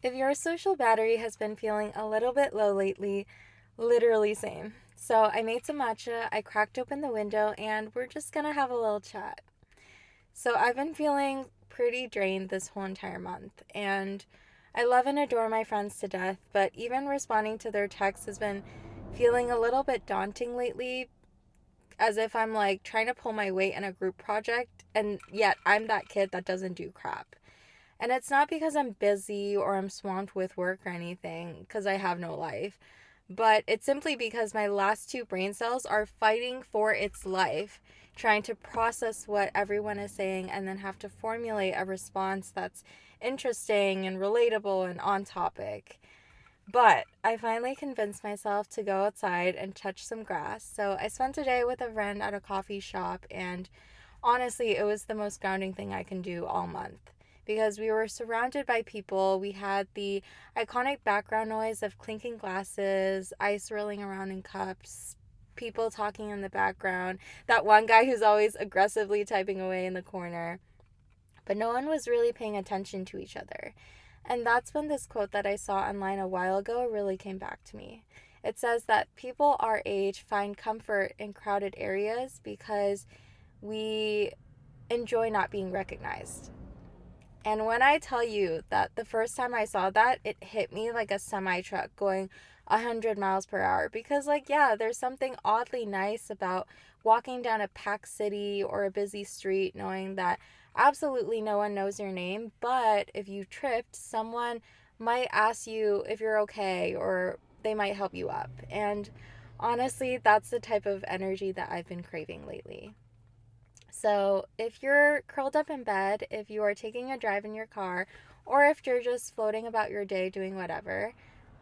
If your social battery has been feeling a little bit low lately, literally same. So I made some matcha, I cracked open the window, and we're just gonna have a little chat. So I've been feeling pretty drained this whole entire month, and I love and adore my friends to death, but even responding to their texts has been feeling a little bit daunting lately, as if I'm like trying to pull my weight in a group project, and yet I'm that kid that doesn't do crap. And it's not because I'm busy or I'm swamped with work or anything, because I have no life, but it's simply because my last two brain cells are fighting for its life, trying to process what everyone is saying and then have to formulate a response that's interesting and relatable and on topic. But I finally convinced myself to go outside and touch some grass. So I spent a day with a friend at a coffee shop, and honestly, it was the most grounding thing I can do all month because we were surrounded by people. We had the iconic background noise of clinking glasses, ice swirling around in cups, people talking in the background, that one guy who's always aggressively typing away in the corner. But no one was really paying attention to each other. And that's when this quote that I saw online a while ago really came back to me. It says that people our age find comfort in crowded areas because we enjoy not being recognized. And when I tell you that the first time I saw that, it hit me like a semi truck going 100 miles per hour. Because, like, yeah, there's something oddly nice about walking down a packed city or a busy street knowing that absolutely no one knows your name. But if you tripped, someone might ask you if you're okay, or they might help you up. And honestly, that's the type of energy that I've been craving lately. So, if you're curled up in bed, if you are taking a drive in your car, or if you're just floating about your day doing whatever,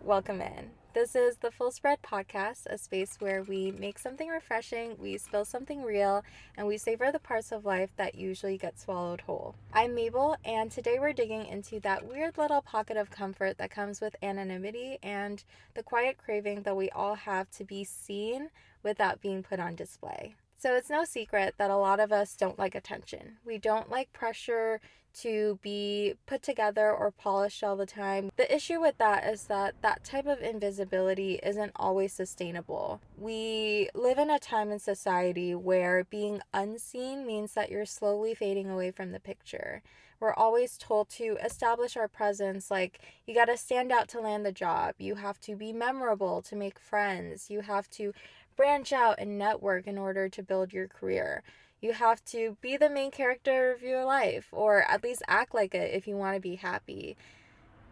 welcome in. This is the Full Spread Podcast, a space where we make something refreshing, we spill something real, and we savor the parts of life that usually get swallowed whole. I'm Mabel, and today we're digging into that weird little pocket of comfort that comes with anonymity and the quiet craving that we all have to be seen without being put on display. So it's no secret that a lot of us don't like attention. We don't like pressure to be put together or polished all the time. The issue with that is that that type of invisibility isn't always sustainable. We live in a time in society where being unseen means that you're slowly fading away from the picture. We're always told to establish our presence, like you got to stand out to land the job. You have to be memorable to make friends. You have to branch out and network in order to build your career. You have to be the main character of your life, or at least act like it if you want to be happy.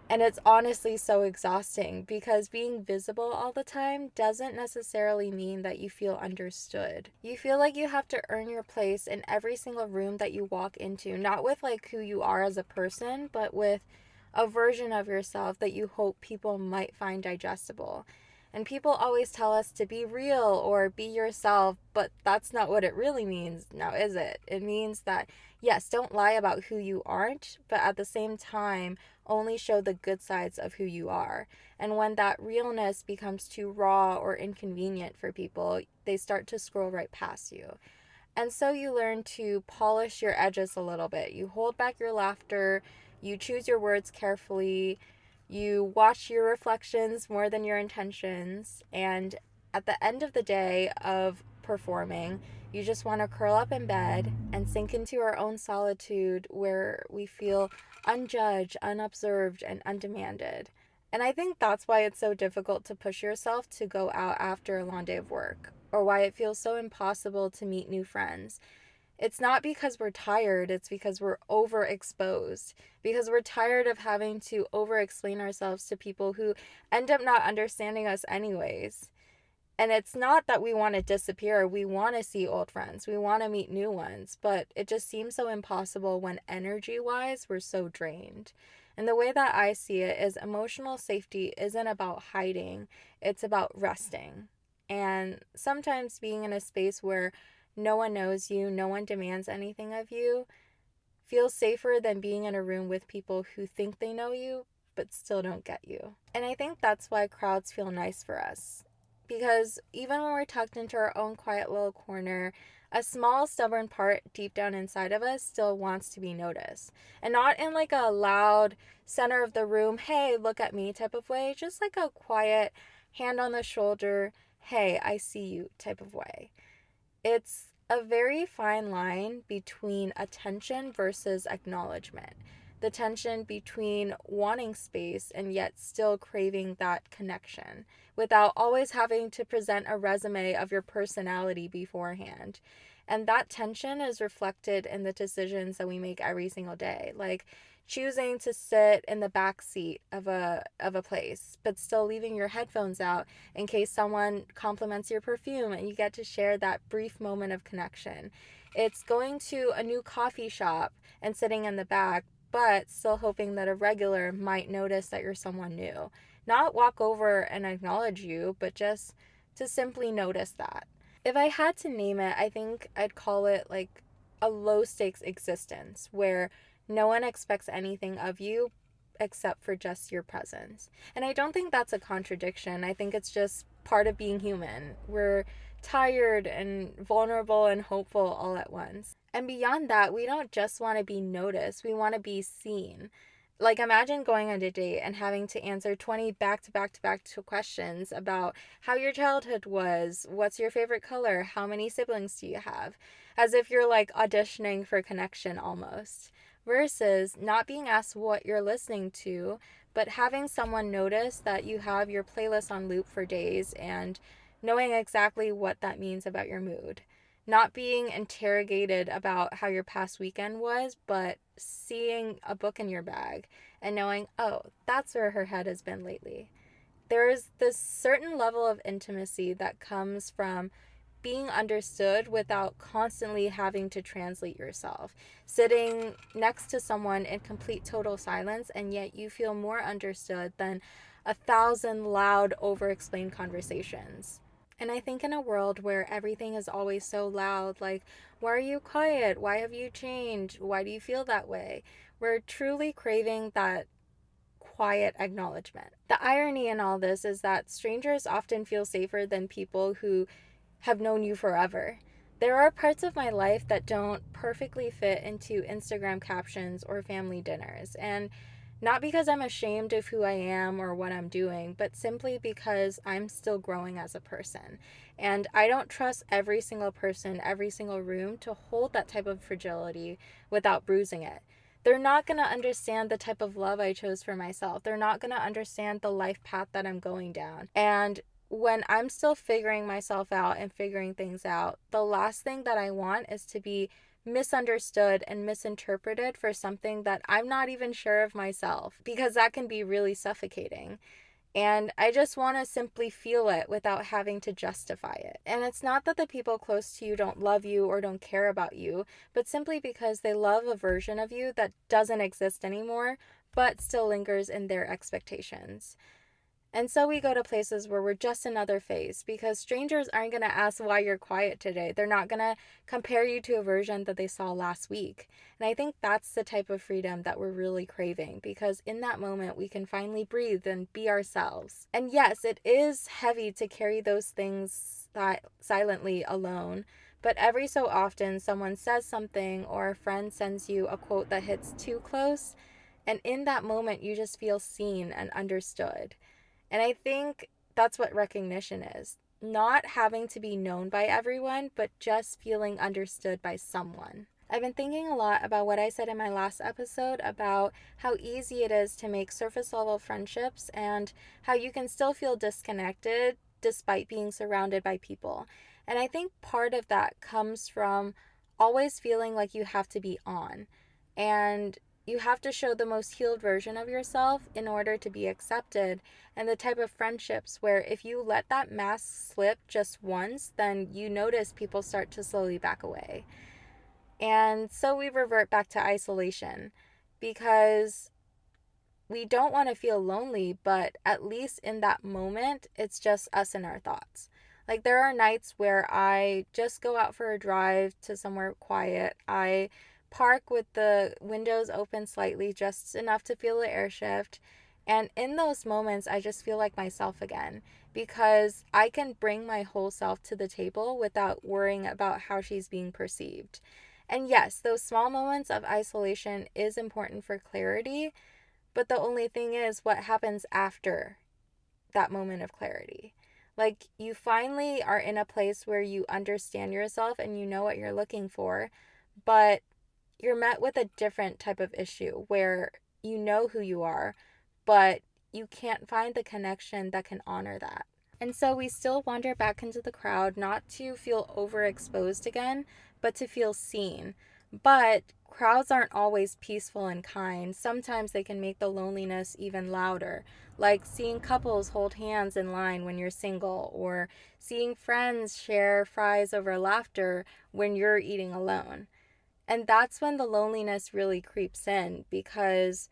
And it's honestly so exhausting because being visible all the time doesn't necessarily mean that you feel understood. You feel like you have to earn your place in every single room that you walk into, not with like who you are as a person, but with a version of yourself that you hope people might find digestible. And people always tell us to be real or be yourself, but that's not what it really means now, is it? It means that, yes, don't lie about who you aren't, but at the same time, only show the good sides of who you are. And when that realness becomes too raw or inconvenient for people, they start to scroll right past you. And so you learn to polish your edges a little bit. You hold back your laughter, you choose your words carefully, you watch your reflections more than your intentions, and at the end of the day of performing, you just want to curl up in bed and sink into our own solitude where we feel unjudged, unobserved, and undemanded. And I think that's why it's so difficult to push yourself to go out after a long day of work, or why it feels so impossible to meet new friends. It's not because we're tired, it's because we're overexposed. Because we're tired of having to over explain ourselves to people who end up not understanding us, anyways. And it's not that we want to disappear. We want to see old friends, we want to meet new ones, but it just seems so impossible when energy wise we're so drained. And the way that I see it is emotional safety isn't about hiding, it's about resting. And sometimes being in a space where no one knows you, no one demands anything of you, feels safer than being in a room with people who think they know you but still don't get you. And I think that's why crowds feel nice for us, Because even when we're tucked into our own quiet little corner, a small stubborn part deep down inside of us still wants to be noticed. And not in like a loud center of the room, hey, look at me type of way, just like a quiet hand on the shoulder, hey, I see you type of way. It's a very fine line between attention versus acknowledgement. The tension between wanting space and yet still craving that connection without always having to present a resume of your personality beforehand. And that tension is reflected in the decisions that we make every single day. Like choosing to sit in the back seat of a place but still leaving your headphones out in case someone compliments your perfume and you get to share that brief moment of connection. It's going to a new coffee shop and sitting in the back but still hoping that a regular might notice that you're someone new. Not walk over and acknowledge you, but just to simply notice that. If I had to name it, I think I'd call it like a low stakes existence where no one expects anything of you except for just your presence. And I don't think that's a contradiction. I think it's just part of being human. We're tired and vulnerable and hopeful all at once. And beyond that, we don't just want to be noticed, we want to be seen. Like, imagine going on a date and having to answer 20 back to back to back to questions about how your childhood was, what's your favorite color, how many siblings do you have, as if you're like auditioning for connection almost. Versus not being asked what you're listening to, but having someone notice that you have your playlist on loop for days and knowing exactly what that means about your mood. Not being interrogated about how your past weekend was, but seeing a book in your bag and knowing, oh, that's where her head has been lately. There is this certain level of intimacy that comes from being understood without constantly having to translate yourself. Sitting next to someone in complete total silence, and yet you feel more understood than 1,000 loud, over explained conversations. And I think in a world where everything is always so loud, like, why are you quiet? Why have you changed? Why do you feel that way? We're truly craving that quiet acknowledgement. The irony in all this is that strangers often feel safer than people who have known you forever. There are parts of my life that don't perfectly fit into Instagram captions or family dinners, and not because I'm ashamed of who I am or what I'm doing, but simply because I'm still growing as a person. And I don't trust every single person, every single room to hold that type of fragility without bruising it. They're not going to understand the type of love I chose for myself. They're not going to understand the life path that I'm going down. And when I'm still figuring myself out and figuring things out, the last thing that I want is to be misunderstood and misinterpreted for something that I'm not even sure of myself, because that can be really suffocating. And I just want to simply feel it without having to justify it. And it's not that the people close to you don't love you or don't care about you, but simply because they love a version of you that doesn't exist anymore, but still lingers in their expectations. And so we go to places where we're just another face, because strangers aren't going to ask why you're quiet today. They're not going to compare you to a version that they saw last week. And I think that's the type of freedom that we're really craving, because in that moment we can finally breathe and be ourselves. And yes, it is heavy to carry those things silently alone. But every so often someone says something or a friend sends you a quote that hits too close. And in that moment you just feel seen and understood. And I think that's what recognition is. Not having to be known by everyone, but just feeling understood by someone. I've been thinking a lot about what I said in my last episode about how easy it is to make surface level friendships and how you can still feel disconnected despite being surrounded by people. And I think part of that comes from always feeling like you have to be on. And you have to show the most healed version of yourself in order to be accepted, and the type of friendships where if you let that mask slip just once, then you notice people start to slowly back away. And so we revert back to isolation because we don't want to feel lonely, but at least in that moment, it's just us and our thoughts. Like, there are nights where I just go out for a drive to somewhere quiet. I park with the windows open slightly, just enough to feel the air shift, And in those moments, I just feel like myself again because I can bring my whole self to the table without worrying about how she's being perceived. And yes, those small moments of isolation is important for clarity, but the only thing is what happens after that moment of clarity. Like, you finally are in a place where you understand yourself and you know what you're looking for, but you're met with a different type of issue where you know who you are, but you can't find the connection that can honor that. And so we still wander back into the crowd, not to feel overexposed again, but to feel seen. But crowds aren't always peaceful and kind. Sometimes they can make the loneliness even louder, like seeing couples hold hands in line when you're single, or seeing friends share fries over laughter when you're eating alone. And that's when the loneliness really creeps in, because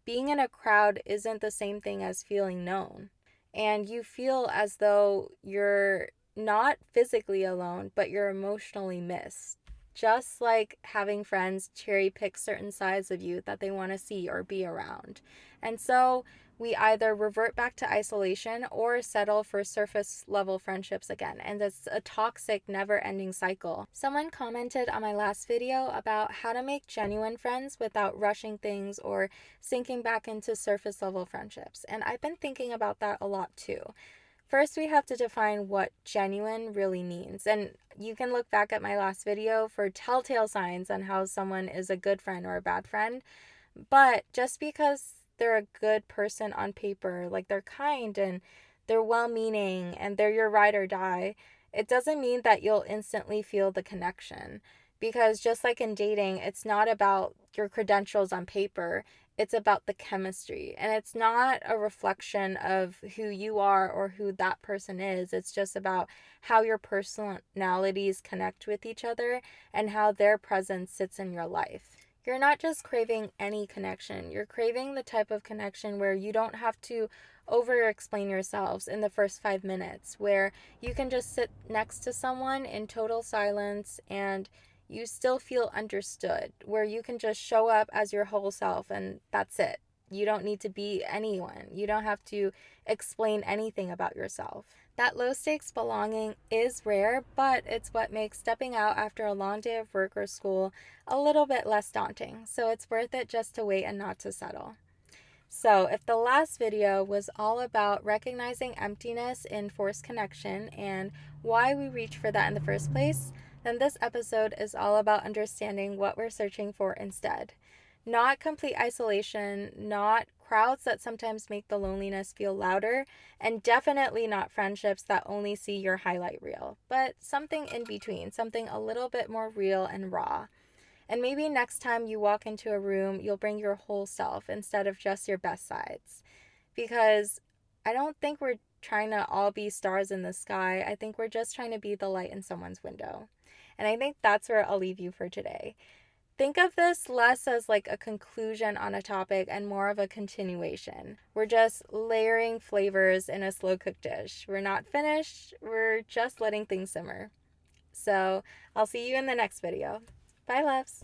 being in a crowd isn't the same thing as feeling known. And you feel as though you're not physically alone, but you're emotionally missed. Just like having friends cherry pick certain sides of you that they want to see or be around. And so we either revert back to isolation or settle for surface level friendships again. And it's a toxic, never ending cycle. Someone commented on my last video about how to make genuine friends without rushing things or sinking back into surface level friendships. And I've been thinking about that a lot too. First, we have to define what genuine really means. And you can look back at my last video for telltale signs on how someone is a good friend or a bad friend. But just because they're a good person on paper, like they're kind and they're well-meaning and they're your ride or die, it doesn't mean that you'll instantly feel the connection. Because just like in dating, it's not about your credentials on paper, it's about the chemistry. And it's not a reflection of who you are or who that person is. It's just about how your personalities connect with each other and how their presence sits in your life. You're not just craving any connection. You're craving the type of connection where you don't have to over explain yourselves in the first 5 minutes, where you can just sit next to someone in total silence and you still feel understood, where you can just show up as your whole self and that's it. You don't need to be anyone. You don't have to explain anything about yourself. That low stakes belonging is rare, but it's what makes stepping out after a long day of work or school a little bit less daunting. So it's worth it just to wait and not to settle. So if the last video was all about recognizing emptiness in forced connection and why we reach for that in the first place, then this episode is all about understanding what we're searching for instead. Not complete isolation, not crowds that sometimes make the loneliness feel louder, and definitely not friendships that only see your highlight reel, but something in between, something a little bit more real and raw. And maybe next time you walk into a room, you'll bring your whole self instead of just your best sides. Because I don't think we're trying to all be stars in the sky. I think we're just trying to be the light in someone's window. And I think that's where I'll leave you for today. Think of this less as like a conclusion on a topic and more of a continuation. We're just layering flavors in a slow cooked dish. We're not finished, we're just letting things simmer. So I'll see you in the next video. Bye, loves.